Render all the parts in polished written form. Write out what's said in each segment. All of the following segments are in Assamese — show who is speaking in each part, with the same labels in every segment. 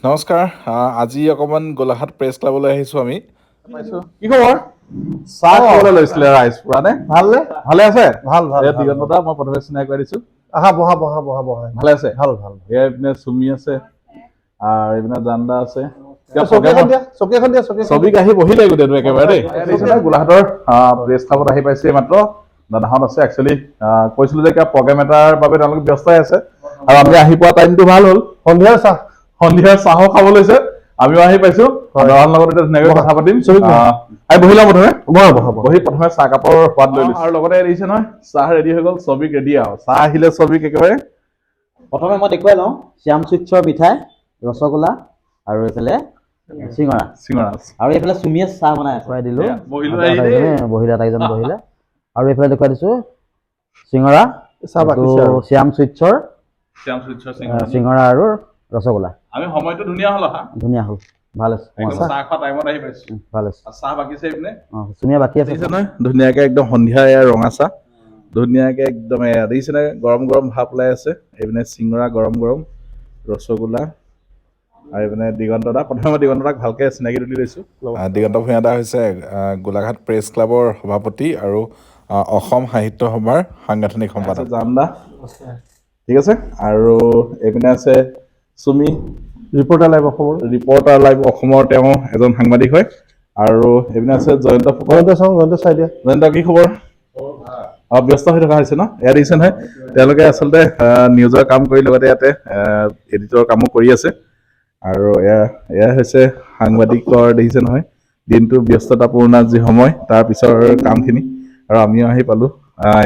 Speaker 1: নমস্কাৰ আজি অকমান গোলাঘাট প্ৰেছ ক্লাবলৈ আহিছো আমি
Speaker 2: পাইছো কি খবৰ চাহ খাবলৈ লৈছিলে ৰাইজ পুৰা নে
Speaker 3: ভালনে
Speaker 2: ভালে আছে
Speaker 3: ভাল ভাল
Speaker 2: এই দিগন্তদা মই প্ৰথমে চিনাকি কৰি দিছো
Speaker 3: আহা বহা বহা বহা বহা
Speaker 2: ভালে আছে
Speaker 3: ভাল ভাল
Speaker 2: এইপিনে চুমি আছে আৰু এইপিনে জান্দা আছে
Speaker 3: চকী এখন দিয়া
Speaker 2: ছবি আহি বহিলে গোটেইটো একেবাৰে দেই গোলাঘাটৰ প্ৰেছ ক্লাবত আহি পাইছে মাত্ৰ দাদাহঁত আছে একচুৱেলি কৈছিলো যে কিবা প্ৰগ্ৰেম এটাৰ বাবে তেওঁলোক ব্যস্তই আছে আৰু আমি আহি পোৱা টাইমটো ভাল হ'ল সন্ধিয়াৰ চাহো খাব লৈছে আমিও আহি পাইছো দাদাৰ লগত এতিয়া ধুনীয়াকৈ কথা পাতিম বহিলা প্ৰথমে বহি প্ৰথমে চাহ কাপৰ সোৱাদ লৈ লৈছো আৰু লগতে দেখিছে নহয় চাহ ৰেডি হৈ গ'ল ছবিক ৰেডি আৰু চাহ আহিলে ছবিক একেবাৰে
Speaker 4: প্ৰথমে মই দেখুৱাই লওঁ শ্যাম চুইটছৰ মিঠাই ৰসগোল্লা আৰু এইফালে চিঙৰা আৰু এইফালে চুমিয়ে চাহ বনাই খুৱাই দিলো বহিলে আটাইকেইজন বহিলে আৰু এইফালে দেখুৱাই দিছো চিঙৰা শ্যাম চুইটছৰ চিঙৰা আৰু ৰসগোল্লা
Speaker 2: আমি সময়টো ধুনীয়া হ'ল
Speaker 4: ভাল আছে
Speaker 2: চাহ খোৱা টাইমত আহি পাইছো
Speaker 4: ভাল আছে
Speaker 2: চাহ বাকিছে এইপিনে
Speaker 4: চুমিয়া বাকী আছে
Speaker 2: নহয় ধুনীয়াকে একদম সন্ধিয়া এয়া ৰঙা চাহ ধুনীয়াকে একদম এয়া দেখিছে নে গৰম গৰম ভাৱ ওলাই আছে এইপিনে চিঙৰা গৰম গৰম ৰসগোল্লা আৰু এইপিনে দিগন্তদা প্ৰথমে দিগন্তদাক ভালকে চিনাকি তুলি লৈছো
Speaker 1: দিগন্ত ভূঞা দা হৈছে গোলাঘাট প্ৰেছ ক্লাবৰ সভাপতি আৰু অসম সাহিত্য সভাৰ সাংগঠনিক সম্পাদক
Speaker 2: জান্দা ঠিক আছে আৰু এইপিনে আছে চুমি
Speaker 3: ৰিপৰ্টাৰ লাইভ
Speaker 2: অসমৰ তেওঁ এজন সাংবাদিক হয় আৰু এইপিনে আছে জয়ন্ত কি খবৰ ব্যস্ত হৈ থকা হৈছে ন এয়া দেখিছে নহয় তেওঁলোকে আচলতে নিউজৰ কাম কৰি লগতে ইয়াতে এডিটৰ কামো কৰি আছে আৰু এয়া হৈছে সাংবাদিকৰ দেখিছে নহয় দিনটো ব্যস্ততাপূৰ্ণ যি সময় তাৰ পিছৰ কামখিনি আৰু আমিও আহি পালো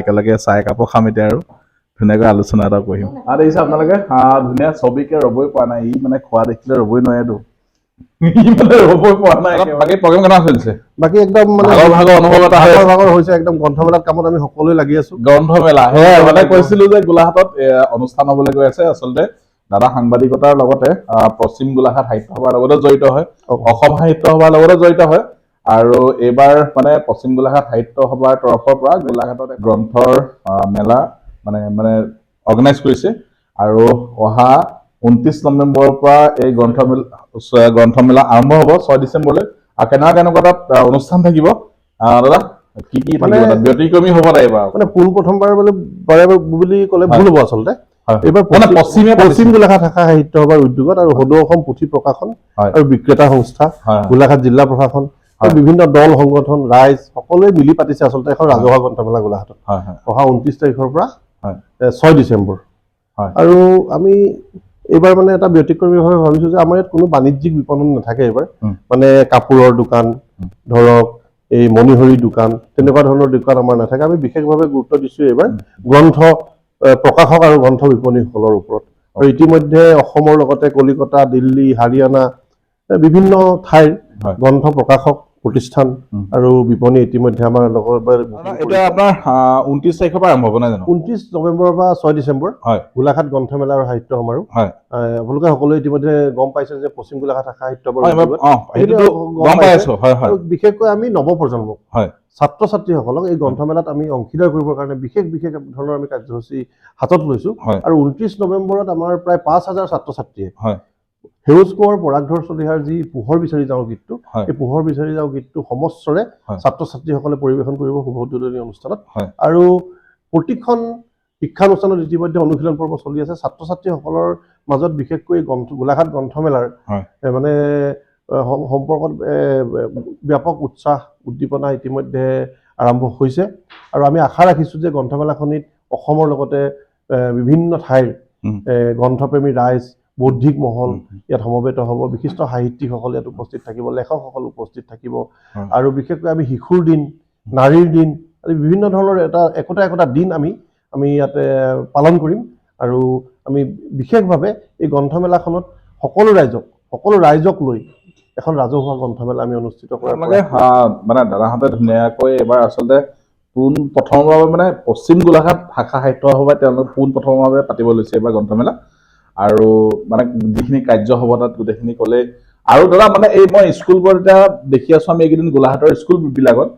Speaker 2: একেলগে চাহ একাপো খাম এতিয়া আৰু ধুনীয়াকৈ আলোচনা এটা কৰিম আৰু দেখিছে আপোনালোকে ধুনীয়া ছবিকে ৰবই পোৱা নাই ই মানে খোৱা দেখিলে ৰবই নোৱাৰেতো ৰবই পোৱা নাই বাকী প্ৰগ্ৰেম কেনেকুৱা চলিছে
Speaker 3: বাকী একদম মানে
Speaker 2: ভাগৰ অনুভৱ এটা
Speaker 3: হৈছে একদম গ্ৰন্থমেলাত কামত আমি সকলোৱে লাগি আছো
Speaker 2: গ্ৰন্থমেলা মানে কৈছিলো যে গোলাঘাটত অনুষ্ঠান হবলৈ গৈ আছে আচলতে দাদা সাংবাদিকতাৰ লগতে পশ্চিম গোলাঘাট সাহিত্য সভাৰ লগতে জড়িত হয় অসম সাহিত্য সভাৰ লগতে জড়িত হয় আৰু এইবাৰ মানে পশ্চিম গোলাঘাট সাহিত্য সভাৰ তৰফৰ পৰা গোলাঘাটত গ্ৰন্থৰ মেলা মানে অৰ্গেনাইজ কৰিছে আৰু অহা 29 নৱেম্বৰৰ পৰা এই গ্ৰন্থমেলা আৰম্ভ হ'ব 6 ডিচেম্বৰলৈ আৰু কেনেকুৱা তাত অনুষ্ঠান থাকিব দাদা কি
Speaker 3: মানে
Speaker 2: ব্যতিক্ৰমী হ'ব লাগিব
Speaker 3: মানে প্ৰথমবাৰ বুলি ক'লে ভুল হ'ব আচলতে এইবাৰ পশ্চিম গোলাঘাট শাখা সাহিত্য সভাৰ উদ্যোগত আৰু সদৌ অসম পুথি প্ৰকাশন আৰু বিক্ৰেতা সংস্থা গোলাঘাট জিলা প্ৰশাসন আৰু বিভিন্ন দল সংগঠন ৰাইজ সকলোৱে মিলি পাতিছে আচলতে এখন ৰাজহুৱা গ্ৰন্থমেলা গোলাঘাটত অহা 29 তাৰিখৰ পৰা 6 ডিচেম্বৰ আৰু আমি এইবাৰ মানে এটা ব্যতিক্ৰমীভাৱে ভাবিছো যে আমাৰ ইয়াত কোনো বাণিজ্যিক বিপণন নাথাকে এইবাৰ মানে কাপোৰৰ দোকান ধৰক এই মণিহৰি দোকান তেনেকুৱা ধৰণৰ দোকান আমাৰ নাথাকে আমি বিশেষভাৱে গুৰুত্ব দিছো এইবাৰ গ্ৰন্থ প্ৰকাশক আৰু গ্ৰন্থ বিপণীসকলৰ ওপৰত আৰু ইতিমধ্যে অসমৰ লগতে কলিকতা দিল্লী হাৰিয়ানা বিভিন্ন ঠাইৰ গ্ৰন্থ প্ৰকাশক প্ৰতিষ্ঠান আৰু বিপণী ইতিমধ্যে আমাৰ লগৰ
Speaker 2: এতিয়া আপোনাৰ 29 তাৰিখৰ পৰা আৰম্ভ হ'ব নাই জানো
Speaker 3: 29 নৱেম্বৰৰ পৰা 6 ডিচেম্বৰ গোলাঘাট গ্ৰন্থমেলা আৰু সাহিত্য সমাৰোহ আপোনালোকে সকলোৱে ইতিমধ্যে গম পাইছে যে পশ্চিম গোলাঘাট শাখা সাহিত্য বিশেষকৈ আমি নৱপ্ৰজন্মক ছাত্ৰ ছাত্ৰীসকলক এই গ্ৰন্থমেলাত আমি অংশীদাৰ কৰিবৰ কাৰণে বিশেষ ধৰণৰ আমি কাৰ্যসূচী হাতত লৈছো আৰু 29 নৱেম্বৰত আমাৰ প্ৰায় 5,000 ছাত্ৰ ছাত্ৰীয়ে সেউজ কোঁৱৰ পৰাগধৰ চলিহাৰ যি পোহৰ বিচাৰি যাওঁ গীতটো এই পোহৰ বিচাৰি যাওঁ গীতটো সমস্বৰে ছাত্ৰ ছাত্ৰীসকলে পৰিৱেশন কৰিব শুভ উদ্বোধনী অনুষ্ঠানত আৰু প্ৰতিখন শিক্ষানুষ্ঠানত ইতিমধ্যে অনুশীলন পৰ্ব চলি আছে ছাত্ৰ ছাত্ৰীসকলৰ মাজত বিশেষকৈ গোলাঘাট গ্ৰন্থমেলাৰ মানে সম্পৰ্কত ব্যাপক উৎসাহ উদ্দীপনা ইতিমধ্যে আৰম্ভ হৈছে আৰু আমি আশা ৰাখিছো যে গ্ৰন্থমেলাখনিত অসমৰ লগতে বিভিন্ন ঠাইৰ গ্ৰন্থপ্ৰেমী ৰাইজ বৌদ্ধিক মহল ইয়াত সমবেত হ'ব বিশিষ্ট সাহিত্যিকসকল ইয়াত উপস্থিত থাকিব লেখকসকল উপস্থিত থাকিব আৰু বিশেষকৈ আমি শিশুৰ দিন নাৰীৰ দিন আৰু বিভিন্ন ধৰণৰ একোটা দিন আমি ইয়াতে পালন কৰিম আৰু আমি বিশেষভাৱে এই গ্ৰন্থমেলাখনত সকলো ৰাইজক লৈ এখন ৰাজহুৱা গ্ৰন্থমেলা আমি অনুষ্ঠিত কৰাৰ
Speaker 2: মানে দাদাহঁতে ধুনীয়াকৈ এবাৰ আচলতে প্ৰথমবাৰ মানে পশ্চিম গোলাঘাট শাখা সাহিত্য সভাই তেওঁলোক প্ৰথমভাৱে পাতিব লৈছে এইবাৰ গ্ৰন্থমেলা আৰু মানে যিখিনি কাৰ্য হ'ব তাত গোটেইখিনি ক'লে আৰু দাদা মানে এই মই স্কুলবোৰ এতিয়া দেখি আছো আমি এইকেইদিন গোলাঘাটৰ স্কুলবিলাকত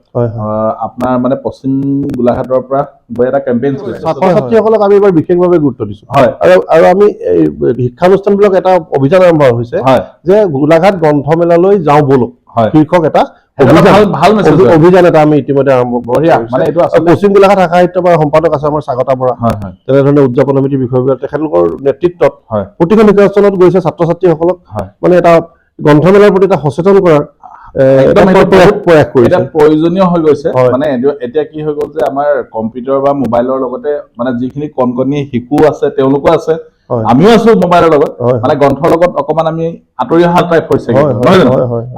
Speaker 2: আপোনাৰ মানে পশ্চিম গোলাঘাটৰ পৰা গৈ এটা কেম্পেইন চলিছে
Speaker 3: ছাত্ৰ ছাত্ৰীসকলক আমি এবাৰ বিশেষভাৱে গুৰুত্ব দিছো
Speaker 2: হয়
Speaker 3: আৰু আমি এই শিক্ষানুষ্ঠানবিলাক এটা অভিযান আৰম্ভ হৈছে যে গোলাঘাট গ্ৰন্থমেলালৈ যাওঁ বলক শীৰ্ষক এটা অভিযান এটা আমি ইতিমধ্যে আৰম্ভ
Speaker 2: মানে এইটো
Speaker 3: পশ্চিম গোলাঘাট শাখা সাহিত্যসভাৰ সম্পাদক আছে আমাৰ স্বাগতা বৰা তেনেধৰণে উদযাপন সমিতিৰ বিষয়বিলাক তেখেতলোকৰ নেতৃত্বত প্ৰতিখন শিক্ষানুষ্ঠানত গৈছে ছাত্ৰ ছাত্ৰীসকলক মানে এটা গ্ৰন্থমেলাৰ প্ৰতি এটা সচেতন কৰাৰ প্ৰয়াস কৰিছে
Speaker 2: প্ৰয়োজনীয় হৈ গৈছে মানে এতিয়া কি হৈ গ'ল যে আমাৰ কম্পিউটাৰ বা মোবাইলৰ লগতে মানে যিখিনি কণকণী শিশু আছে তেওঁলোকো আছে আমিও আছো মোবাইলৰ লগত মানে গ্ৰন্থৰ লগত অকমান আমি আঁতৰি অহা টাইপ হৈছে নহয় জানো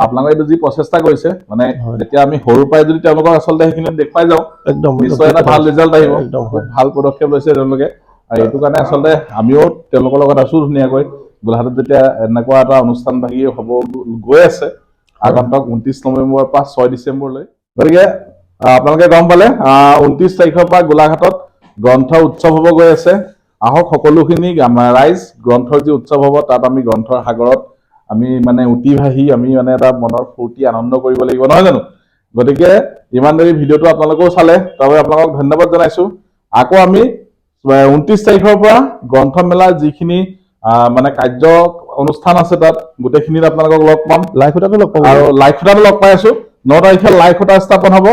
Speaker 2: আপোনালোকে এইটো যি প্ৰচেষ্টা কৰিছে মানে যেতিয়া আমি সৰুৰ পৰাই যদি তেওঁলোকক আচলতে সেইখিনি দেখুৱাই যাওঁ
Speaker 3: একদম
Speaker 2: নিশ্চয় এটা ভাল ৰিজাল্ট আহিব খুব ভাল পদক্ষেপ লৈছে তেওঁলোকে আৰু এইটো কাৰণে আচলতে আমিও তেওঁলোকৰ লগত আছো ধুনীয়াকৈ গোলাঘাটত যেতিয়া এনেকুৱা এটা অনুষ্ঠান ভাগি হ'ব গৈ আছে আগন্তুক 29 নৱেম্বৰৰ পৰা 6 ডিচেম্বৰলৈ গতিকে আপোনালোকে গম পালে 29 তাৰিখৰ পৰা গোলাঘাটত গ্ৰন্থ উৎসৱ হ'ব গৈ আছে আহক সকলোখিনি ৰাইজ গ্ৰন্থৰ যি উৎসৱ হ'ব তাত আমি গ্ৰন্থৰ সাগৰত আমি মানে উটি ভাহি আমি মানে এটা মনৰ ফূৰ্তি আনন্দ কৰিব লাগিব নহয় জানো গতিকে ইমান দেৰি ভিডিঅ'টো আপোনালোকেও চালে তাৰবাবে আপোনালোকক ধন্যবাদ জনাইছো আকৌ আমি 29 তাৰিখৰ পৰা গ্ৰন্থমেলাৰ যিখিনি মানে কাৰ্য অনুষ্ঠান আছে তাত গোটেইখিনিত আপোনালোকক লগ পাম
Speaker 3: লাইভ খুঁটাটো লগ পাম
Speaker 2: আৰু লাইভ খুঁটাটো লগ পাই আছো 9 তাৰিখে লাইভ খুঁটা স্থাপন হ'ব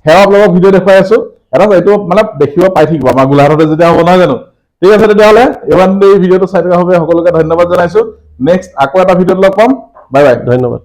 Speaker 2: সেয়া আপোনালোকক ভিডিঅ' দেখুৱাই আছো এটা এইটো মানে দেখিব পাই থাকিব আমাৰ গোলাঘাটতে যেতিয়া হ'ব নহয় জানো ঠিক আছে তেতিয়াহ'লে ইমান দেৰি ভিডিঅ'টো চাই থকা বাবে সকলোকে ধন্যবাদ জনাইছো নেক্সট আকৌ এটা ভিডিঅ'ত লগ পাম বাই বাই
Speaker 3: ধন্যবাদ